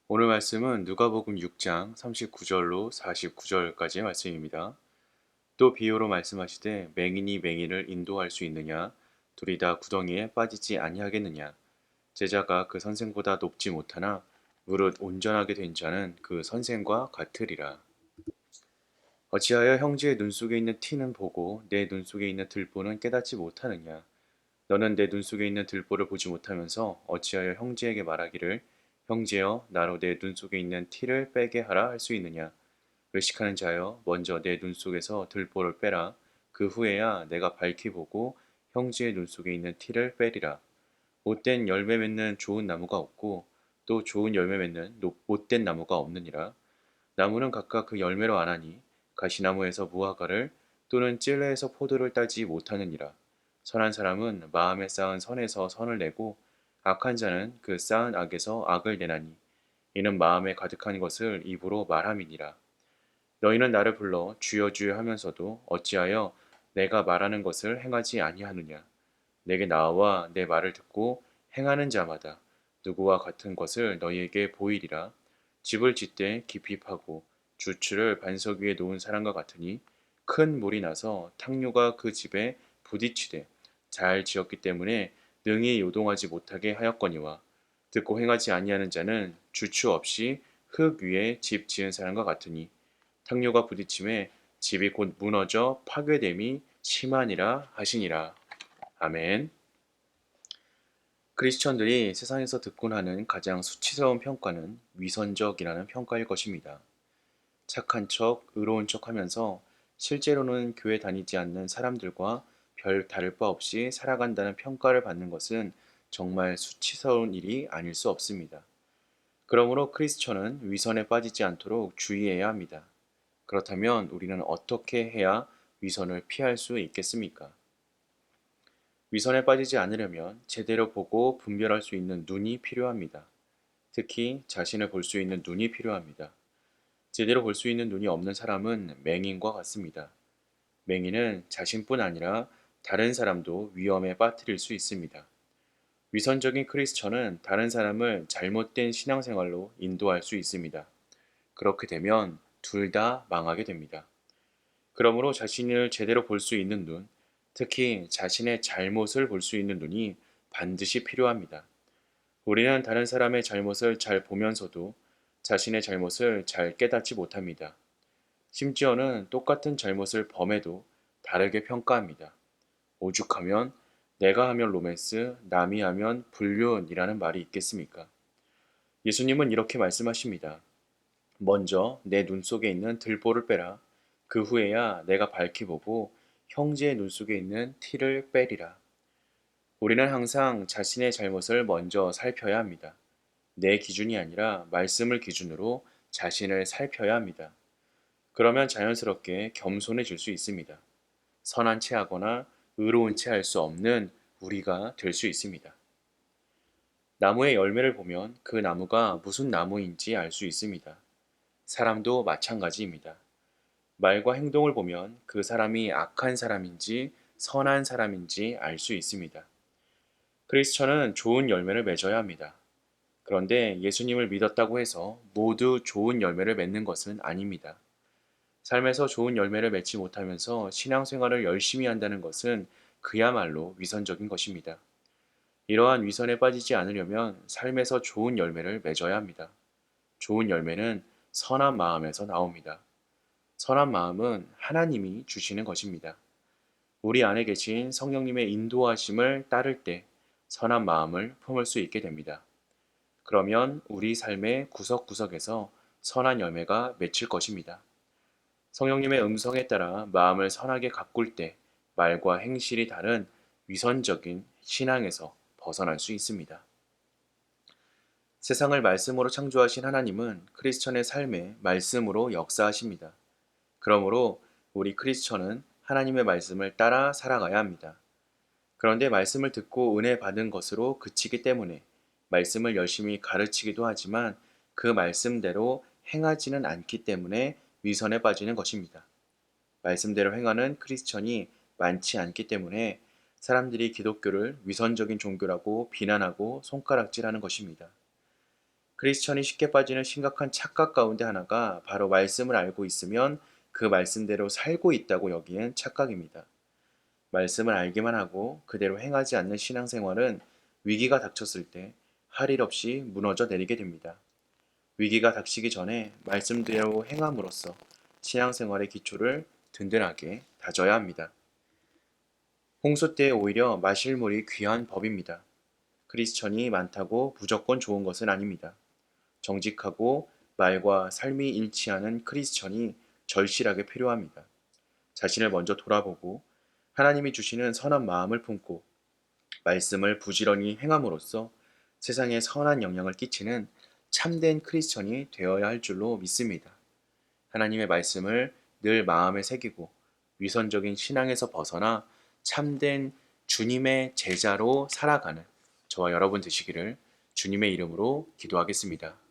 오늘 말씀은 누가복음 6장 39절로 49절까지의 말씀입니다. 또 비유로 말씀하시되 맹인이 맹인을 인도할 수 있느냐 둘이 다 구덩이에 빠지지 아니하겠느냐 제자가 그 선생보다 높지 못하나 무릇 온전하게 된 자는 그 선생과 같으리라. 어찌하여 형제의 눈 속에 있는 티는 보고 내 눈 속에 있는 들보는 깨닫지 못하느냐. 너는 내 눈 속에 있는 들보를 보지 못하면서 어찌하여 형제에게 말하기를 형제여 나로 내 눈 속에 있는 티를 빼게 하라 할 수 있느냐. 의식하는 자여 먼저 내 눈 속에서 들보를 빼라. 그 후에야 내가 밝히 보고 형제의 눈 속에 있는 티를 빼리라. 못된 열매 맺는 좋은 나무가 없고 또 좋은 열매 맺는 못된 나무가 없느니라. 나무는 각각 그 열매로 아나니 가시나무에서 무화과를 또는 찔레에서 포도를 따지 못하느니라. 선한 사람은 마음에 쌓은 선에서 선을 내고 악한 자는 그 쌓은 악에서 악을 내나니 이는 마음에 가득한 것을 입으로 말함이니라. 너희는 나를 불러 주여 주여 하면서도 어찌하여 내가 말하는 것을 행하지 아니하느냐. 내게 나와 내 말을 듣고 행하는 자마다 누구와 같은 것을 너희에게 보이리라. 집을 짓되 깊이 파고 주추를 반석 위에 놓은 사람과 같으니 큰 물이 나서 탕류가 그 집에 부딪히되 잘 지었기 때문에 능히 요동하지 못하게 하였거니와 듣고 행하지 아니하는 자는 주추 없이 흙 위에 집 지은 사람과 같으니 탕류가 부딪힘에 집이 곧 무너져 파괴됨이 심하니라 하시니라. 아멘. 크리스천들이 세상에서 듣곤 하는 가장 수치스러운 평가는 위선적이라는 평가일 것입니다. 착한 척, 의로운 척 하면서 실제로는 교회 다니지 않는 사람들과 별 다를 바 없이 살아간다는 평가를 받는 것은 정말 수치스러운 일이 아닐 수 없습니다. 그러므로 크리스천은 위선에 빠지지 않도록 주의해야 합니다. 그렇다면 우리는 어떻게 해야 위선을 피할 수 있겠습니까? 위선에 빠지지 않으려면 제대로 보고 분별할 수 있는 눈이 필요합니다. 특히 자신을 볼 수 있는 눈이 필요합니다. 제대로 볼 수 있는 눈이 없는 사람은 맹인과 같습니다. 맹인은 자신뿐 아니라 다른 사람도 위험에 빠뜨릴 수 있습니다. 위선적인 크리스천은 다른 사람을 잘못된 신앙생활로 인도할 수 있습니다. 그렇게 되면 둘 다 망하게 됩니다. 그러므로 자신을 제대로 볼 수 있는 눈, 특히 자신의 잘못을 볼 수 있는 눈이 반드시 필요합니다. 우리는 다른 사람의 잘못을 잘 보면서도 자신의 잘못을 잘 깨닫지 못합니다. 심지어는 똑같은 잘못을 범해도 다르게 평가합니다. 오죽하면 내가 하면 로맨스, 남이 하면 불륜이라는 말이 있겠습니까? 예수님은 이렇게 말씀하십니다. 먼저 내 눈 속에 있는 들보를 빼라. 그 후에야 내가 밝히 보고 형제의 눈 속에 있는 티를 빼리라. 우리는 항상 자신의 잘못을 먼저 살펴야 합니다. 내 기준이 아니라 말씀을 기준으로 자신을 살펴야 합니다. 그러면 자연스럽게 겸손해질 수 있습니다. 선한 채 하거나 의로운 채 할 수 없는 우리가 될 수 있습니다. 나무의 열매를 보면 그 나무가 무슨 나무인지 알 수 있습니다. 사람도 마찬가지입니다. 말과 행동을 보면 그 사람이 악한 사람인지 선한 사람인지 알 수 있습니다. 크리스천은 좋은 열매를 맺어야 합니다. 그런데 예수님을 믿었다고 해서 모두 좋은 열매를 맺는 것은 아닙니다. 삶에서 좋은 열매를 맺지 못하면서 신앙생활을 열심히 한다는 것은 그야말로 위선적인 것입니다. 이러한 위선에 빠지지 않으려면 삶에서 좋은 열매를 맺어야 합니다. 좋은 열매는 선한 마음에서 나옵니다. 선한 마음은 하나님이 주시는 것입니다. 우리 안에 계신 성령님의 인도하심을 따를 때 선한 마음을 품을 수 있게 됩니다. 그러면 우리 삶의 구석구석에서 선한 열매가 맺힐 것입니다. 성령님의 음성에 따라 마음을 선하게 가꿀 때 말과 행실이 다른 위선적인 신앙에서 벗어날 수 있습니다. 세상을 말씀으로 창조하신 하나님은 크리스천의 삶에 말씀으로 역사하십니다. 그러므로 우리 크리스천은 하나님의 말씀을 따라 살아가야 합니다. 그런데 말씀을 듣고 은혜 받은 것으로 그치기 때문에 말씀을 열심히 가르치기도 하지만 그 말씀대로 행하지는 않기 때문에 위선에 빠지는 것입니다. 말씀대로 행하는 크리스천이 많지 않기 때문에 사람들이 기독교를 위선적인 종교라고 비난하고 손가락질하는 것입니다. 크리스천이 쉽게 빠지는 심각한 착각 가운데 하나가 바로 말씀을 알고 있으면 그 말씀대로 살고 있다고 여기엔 착각입니다. 말씀을 알기만 하고 그대로 행하지 않는 신앙생활은 위기가 닥쳤을 때 할 일 없이 무너져 내리게 됩니다. 위기가 닥치기 전에 말씀대로 행함으로써 신앙생활의 기초를 든든하게 다져야 합니다. 홍수 때 오히려 마실 물이 귀한 법입니다. 크리스천이 많다고 무조건 좋은 것은 아닙니다. 정직하고 말과 삶이 일치하는 크리스천이 절실하게 필요합니다. 자신을 먼저 돌아보고 하나님이 주시는 선한 마음을 품고 말씀을 부지런히 행함으로써 세상에 선한 영향을 끼치는 참된 크리스천이 되어야 할 줄로 믿습니다. 하나님의 말씀을 늘 마음에 새기고 위선적인 신앙에서 벗어나 참된 주님의 제자로 살아가는 저와 여러분 되시기를 주님의 이름으로 기도하겠습니다.